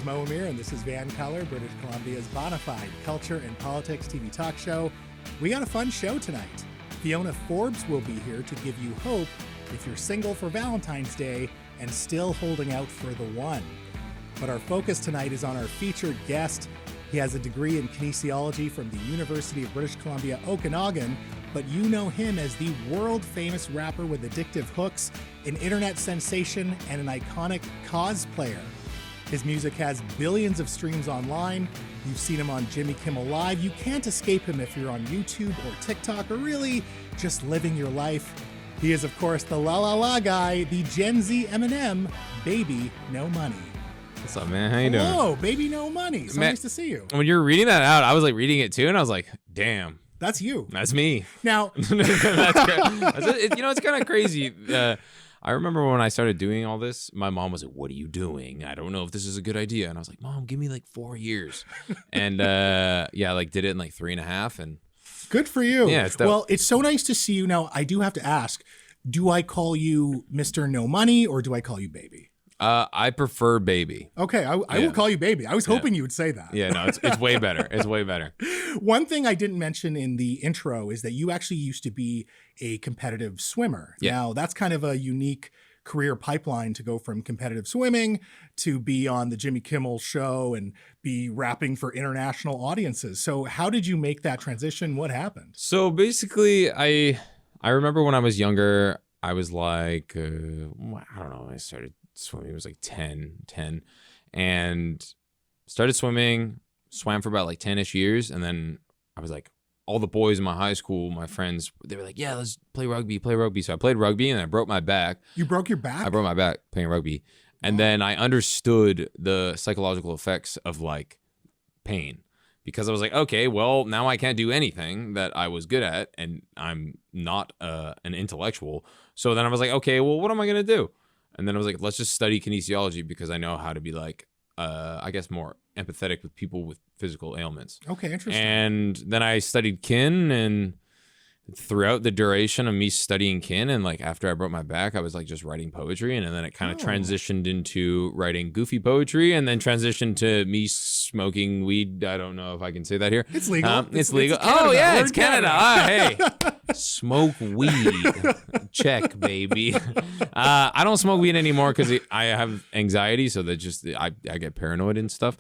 Mo Amir, and this is VANCOLOUR, British Columbia's bona fide culture and politics TV talk show. We got a fun show tonight. Fiona Forbes will be here to give you hope if you're single for Valentine's Day and still holding out for the one. But our focus tonight is on our featured guest. He has a degree in kinesiology from the University of British Columbia, Okanagan, but you know him as the world-famous rapper with addictive hooks, an internet sensation, and an iconic cosplayer. His music has billions of streams online. You've seen him on Jimmy Kimmel Live. You can't escape him if you're on YouTube or TikTok or really just living your life. He is, of course, the La La La guy, the Gen Z Eminem, Bbno Money. What's up, man? How you doing? Hello, Bbno Money. So nice to see you. When you're reading that out, I was like reading it too, and I was like, damn. That's you. That's me. Now, That's it. You know, it's kind of crazy. I remember when I started doing all this, my mom was like, what are you doing? I don't know if this is a good idea. And I was like, Mom, give me like 4 years. And yeah, like did it in like 3.5. And good for you. Yeah, well, it's so nice to see you. Now, I do have to ask, do I call you Mr. No Money or do I call you Baby? I prefer Baby. Okay, I will call you Baby. I was hoping you would say that. Yeah, no, it's way better. It's way better. One thing I didn't mention in the intro is that you actually used to be a competitive swimmer. Yeah. Now, that's kind of a unique career pipeline to go from competitive swimming to be on the Jimmy Kimmel show and be rapping for international audiences. So how did you make that transition? What happened? So basically, I remember when I was younger, I was like, I don't know, I started swimming. It was like 10, and started swimming, swam for about like 10-ish years. And then I was like, all the boys in my high school, my friends, they were like, yeah, let's play rugby. So I played rugby and I broke my back. You broke your back? I broke my back playing rugby. And then I understood the psychological effects of like pain, because I was like, okay, well, now I can't do anything that I was good at, and I'm not an intellectual. So then I was like, okay, well, what am I going to do? And then I was like, let's just study kinesiology, because I know how to be like, I guess, more empathetic with people with physical ailments. Okay, interesting. And then I studied kin, and throughout the duration of me studying kin, and like after I broke my back, I was like just writing poetry, and then it kind of transitioned into writing goofy poetry, and then transitioned to me smoking weed. I don't know if I can say that here. It's legal. It's legal. Canada. Yeah, it's Canada. Hey, smoke weed. CHEK, baby. I don't smoke weed anymore because I have anxiety, so that just I get paranoid and stuff.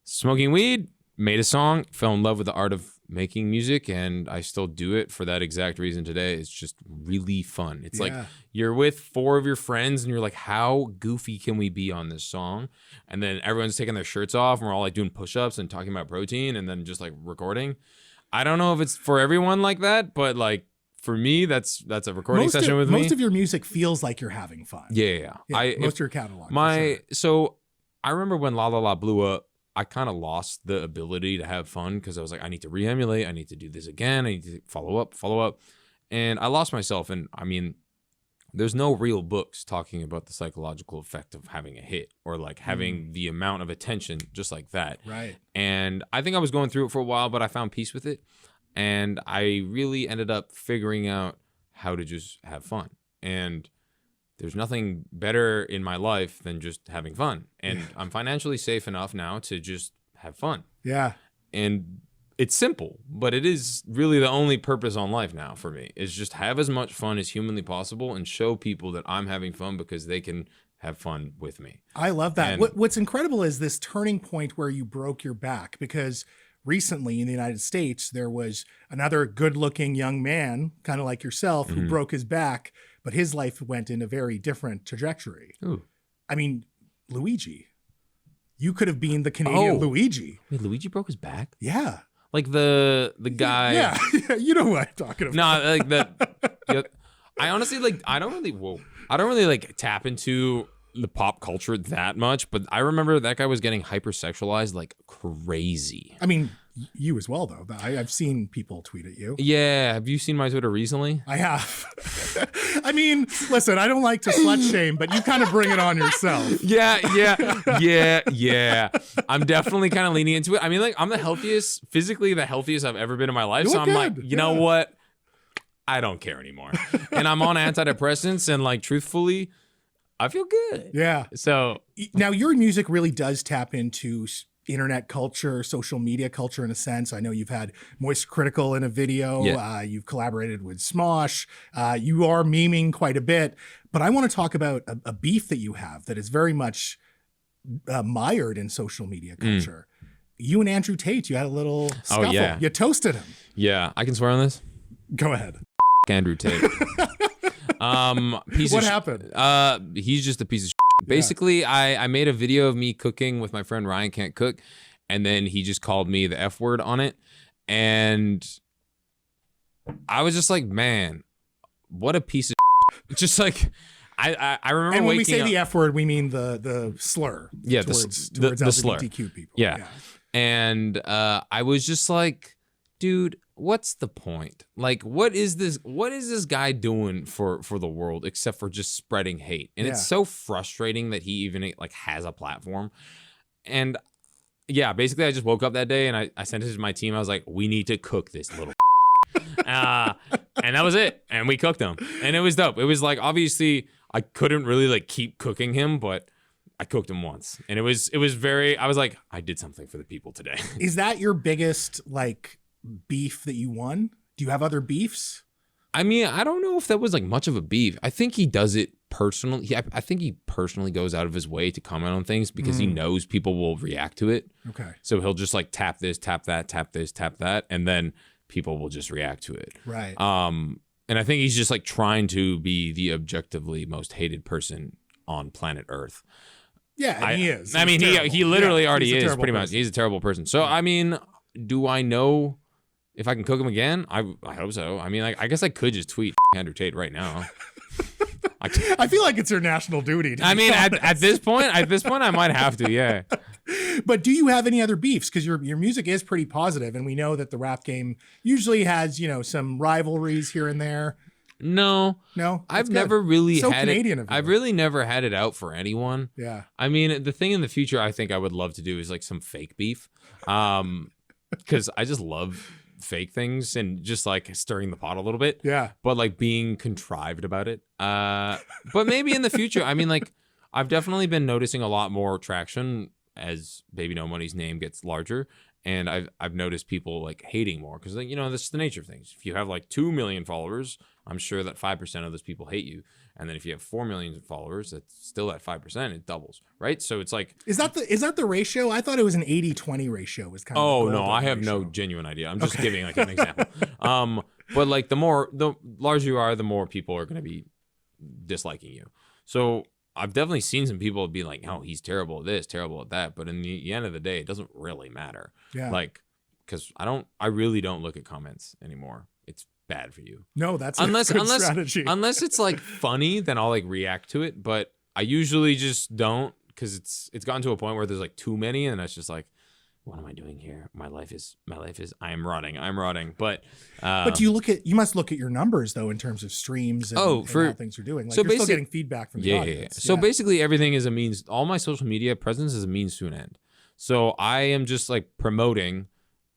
Smoking weed, made a song, fell in love with the art of making music, and I still do it for that exact reason today. It's just really fun. It's like you're with 4 of your friends and you're like, how goofy can we be on this song? And then everyone's taking their shirts off and we're all like doing push-ups and talking about protein and then just like recording. I don't know if it's for everyone like that, but like for me, that's a recording session with me. Most of your music feels like you're having fun. Yeah. Most of your catalog. So I remember when La La La blew up, I kind of lost the ability to have fun, because I was like, I need to re-emulate. I need to do this again. I need to follow up. And I lost myself. And I mean, there's no real books talking about the psychological effect of having a hit, or like having the amount of attention just like that. Right. And I think I was going through it for a while, but I found peace with it. And I really ended up figuring out how to just have fun. And there's nothing better in my life than just having fun. And I'm financially safe enough now to just have fun. Yeah. And it's simple, but it is really the only purpose on life now for me, is just have as much fun as humanly possible and show people that I'm having fun because they can have fun with me. I love that. What's incredible is this turning point where you broke your back, because recently in the United States, there was another good-looking young man, kind of like yourself, who broke his back, but his life went in a very different trajectory. Ooh. I mean, Luigi. You could have been the Canadian Luigi. Wait, Luigi broke his back? Yeah. Like the guy. Yeah, you know what I'm talking about. No, like the. I honestly I don't really like tap into the pop culture that much, but I remember that guy was getting hypersexualized like crazy. I mean, you as well, though. I've seen people tweet at you. Yeah. Have you seen my Twitter recently? I have. I mean, listen, I don't like to slut shame, but you kind of bring it on yourself. Yeah. I'm definitely kind of leaning into it. I mean, like, I'm physically the healthiest I've ever been in my life. So I'm like, you know what? I don't care anymore. And I'm on antidepressants, and like, truthfully, I feel good. Yeah. So now your music really does tap into internet culture, social media culture in a sense. I know you've had Moist Critical in a video. Yeah. You've collaborated with Smosh. You are memeing quite a bit. But I want to talk about a beef that you have that is very much mired in social media culture. You and Andrew Tate, you had a little scuffle. Oh, yeah. You toasted him. Yeah. I can swear on this. Go ahead. Andrew Tate. What happened? He's just a piece of shit. Basically, I made a video of me cooking with my friend Ryan Can't Cook, and then he just called me the F word on it. And I was just like, man, what a piece of shit. Just like, I remember and when we waking say up, the F word, we mean the slur. Yeah, towards the LGBTQ slur. people. Yeah. And I was just like, dude, what's the point? Like, what is this guy doing for the world except for just spreading hate? And it's so frustrating that he even like has a platform. And yeah, basically I just woke up that day and I sent it to my team. I was like, we need to cook this little and that was it. And we cooked him. And it was dope. It was like, obviously I couldn't really like keep cooking him, but I cooked him once. And it was very, I was like, I did something for the people today. Is that your biggest like beef that you won? Do you have other beefs? I mean, I don't know if that was like much of a beef. I think he does it personally. I think he personally goes out of his way to comment on things because he knows people will react to it. Okay. So he'll just like tap this, tap that, tap this, tap that, and then people will just react to it. Right. And I think he's just like trying to be the objectively most hated person on planet Earth. Yeah, and he is. I mean, terrible. he literally already is pretty much. person. He's a terrible person. So, I mean, do I know if I can cook him again? I hope so. I mean, like, I guess I could just tweet Andrew Tate right now. I feel like it's your national duty. I mean, at this point, I might have to, yeah. But do you have any other beefs? Because your music is pretty positive, and we know that the rap game usually has, you know, some rivalries here and there. No, I've never really had Canadian it. I've really never had it out for anyone. Yeah. I mean, the thing in the future I think I would love to do is like some fake beef, because I just love fake things and just like stirring the pot a little bit. Yeah. But like being contrived about it. But maybe in the future, I mean, like I've definitely been noticing a lot more traction as Bbno Money's name gets larger. And I've noticed people like hating more because, like, you know, this is the nature of things. If you have like 2 million followers, I'm sure that 5% of those people hate you. And then if you have 4 million followers, that's still at 5%, it doubles, right? So it's like, is that the ratio? I thought it was an 80-20 ratio was kind of. Oh no, I have no genuine idea. I'm just giving like an example. But like the larger you are, the more people are going to be disliking you. So I've definitely seen some people be like, oh, he's terrible at this, terrible at that. But in the end of the day, it doesn't really matter. Yeah. Like, because I really don't look at comments anymore. It's bad for you. No, that's a good strategy. Unless it's like funny, then I'll like react to it. But I usually just don't, because it's gotten to a point where there's like too many, and it's just like, what am I doing here? My life is I am rotting. But you must look at your numbers though in terms of streams and, and how things are doing. Like, so you're still getting feedback from the audience. So basically everything is a means, all my social media presence is a means to an end. So I am just like promoting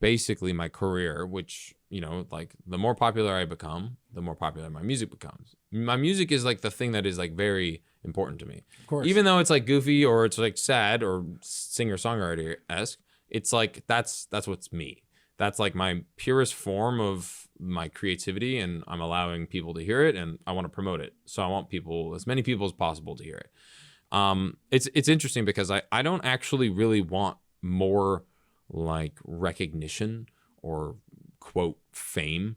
basically my career, which, you know, like the more popular I become, the more popular my music becomes. My music is like the thing that is like very important to me. Of course. Even though it's like goofy or it's like sad or singer-songwriter-esque, it's like that's what's me. That's like my purest form of my creativity, and I'm allowing people to hear it, and I want to promote it. So I want as many people as possible to hear it. It's interesting because I don't actually really want more like recognition or quote fame.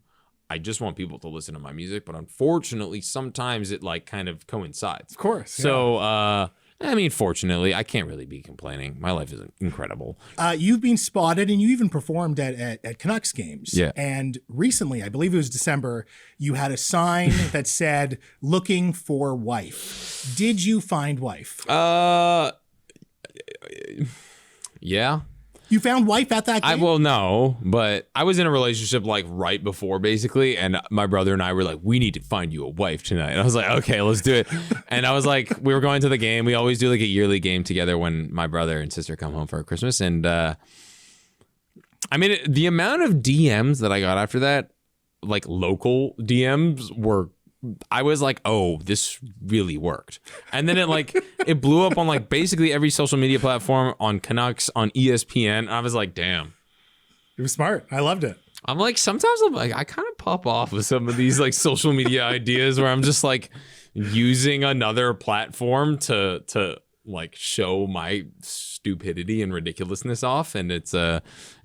I just want people to listen to my music, but unfortunately sometimes it like kind of coincides. Of course. Yeah. So I mean, fortunately, I can't really be complaining. My life is incredible. You've been spotted, and you even performed at Canucks games. Yeah. And recently, I believe it was December, you had a sign that said, "Looking for wife." Did you find wife? Yeah. You found wife at that game? Well, no, but I was in a relationship like right before, basically, and my brother and I were like, we need to find you a wife tonight. And I was like, okay, let's do it. And I was like, we were going to the game. We always do like a yearly game together when my brother and sister come home for Christmas. And I mean, the amount of DMs that I got after that, like local DMs, were I was like, oh, this really worked. And then it blew up on like basically every social media platform, on Canucks, on ESPN. I was like, damn. It was smart. I loved it. I'm like, sometimes I'm like, I kind of pop off with some of these like social media ideas where I'm just like using another platform to like show my stupidity and ridiculousness off. And it's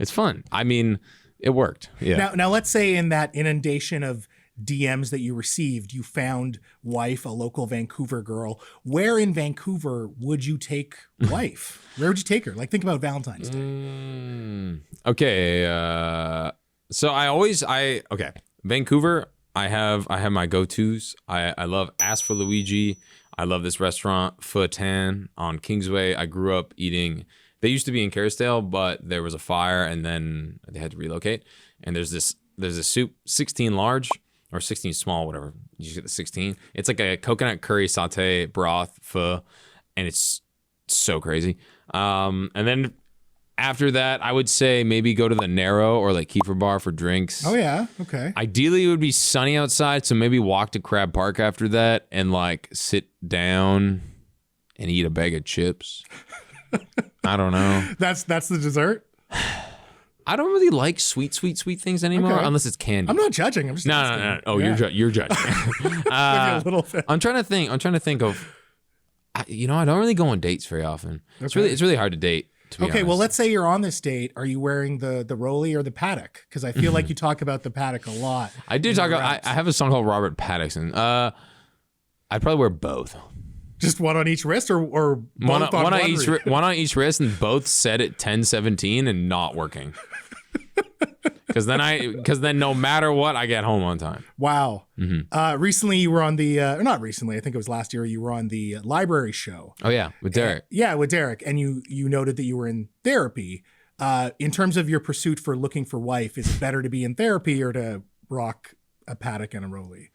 fun. I mean, it worked. Yeah. Now let's say in that inundation of DMs that you received, you found wife, a local Vancouver girl. Where in Vancouver would you take wife? Where would you take her? Like, think about Valentine's Day. Okay. So Vancouver, I have my go-tos. I love Ask for Luigi. I love this restaurant, Pho Tan on Kingsway. I grew up eating. They used to be in Kerrisdale, but there was a fire and then they had to relocate. And there's this soup, 16 large or 16 small, whatever. You just get the 16. It's like a coconut curry saute broth pho, and it's so crazy. And then after that, I would say maybe go to the Narrow or like Kiefer Bar for drinks. Oh, yeah. Okay. Ideally, it would be sunny outside, so maybe walk to Crab Park after that and like sit down and eat a bag of chips. I don't know. That's the dessert? I don't really like sweet things anymore, unless it's candy. I'm not judging. I'm just no. Oh, yeah. You're judging. A little bit. I'm trying to think of. I don't really go on dates very often. Okay. It's really hard to date. To be honest. Well, let's say you're on this date. Are you wearing the Rolly or the Paddock? Because I feel like you talk about the Paddock a lot. I do talk about. I have a song called Robert Pattinson. I'd probably wear both. Just one on each wrist, or both one on each wrist, and both set at 10:17 and not working. Because then no matter what, I get home on time. Wow. Mm-hmm. Recently you were on the, or not recently, I think it was last year, you were on the library show. Oh yeah, with Derek. With Derek. And you noted that you were in therapy. In terms of your pursuit for looking for wife, is it better to be in therapy or to rock a Paddock and a Rolly?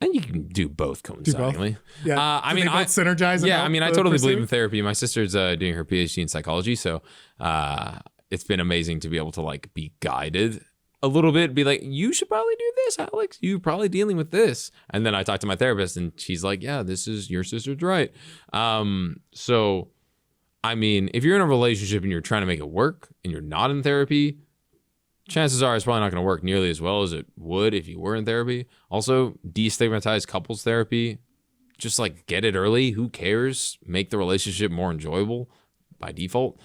And you can do both coincidentally. Yeah. I synergize. Yeah. I mean, I totally believe in therapy. My sister's doing her PhD in psychology. So, it's been amazing to be able to like be guided a little bit, be like, you should probably do this, Alex. You're probably dealing with this. And then I talked to my therapist and she's like, yeah, this is your sister's right. So, I mean, if you're in a relationship and you're trying to make it work and you're not in therapy, chances are it's probably not going to work nearly as well as it would if you were in therapy. Also, destigmatize couples therapy. Just like get it early. Who cares? Make the relationship more enjoyable by default.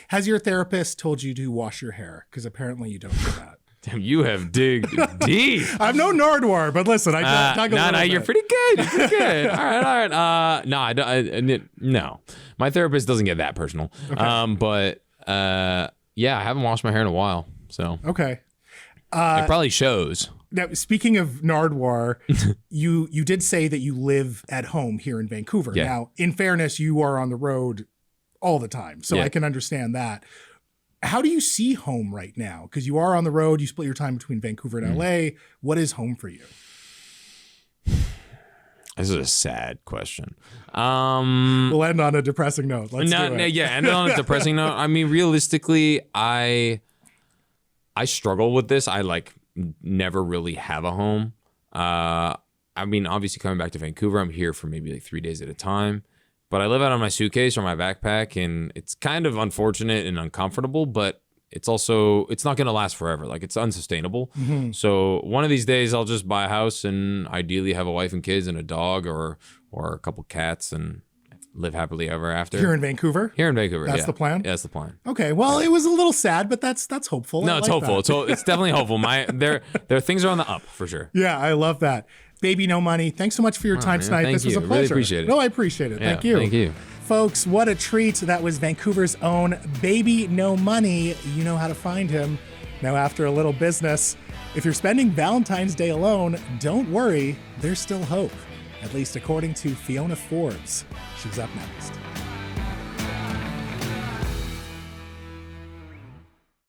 Has your therapist told you to wash your hair? Because apparently you don't do that. Damn, you have digged deep. I'm no Nardwuar, but listen, I talk a little bit. You're pretty good. You're pretty good. All right. No, my therapist doesn't get that personal. Okay. Yeah, I haven't washed my hair in a while. So okay, it probably shows. Now, speaking of Nardwuar, you did say that you live at home here in Vancouver. Yeah. Now, in fairness, you are on the road all the time, so I can understand that. How do you see home right now? Because you are on the road, you split your time between Vancouver and LA. What is home for you? This is a sad question. We'll end on a depressing note. Let's do it. Yeah, end on a depressing note. I mean, realistically, I struggle with this. I like never really have a home. I mean, obviously coming back to Vancouver, I'm here for maybe like 3 days at a time. But I live out of my suitcase or my backpack, and it's kind of unfortunate and uncomfortable, but it's not going to last forever. Like, it's unsustainable. Mm-hmm. So one of these days I'll just buy a house and ideally have a wife and kids and a dog or a couple cats and live happily ever after. Here in Vancouver? Here in Vancouver, That's the plan? Yeah, that's the plan. Okay, well, it was a little sad, but that's hopeful. No, it's hopeful. It's definitely hopeful. There things are on the up for sure. Yeah, I love that. Bbno Money, thanks so much for your time tonight. This was a pleasure. Really appreciate it. No, I appreciate it. Yeah, thank you. Thank you. Folks, what a treat. That was Vancouver's own Bbno Money. You know how to find him. Now, after a little business, if you're spending Valentine's Day alone, don't worry, there's still hope. At least according to Fiona Forbes. She's up next.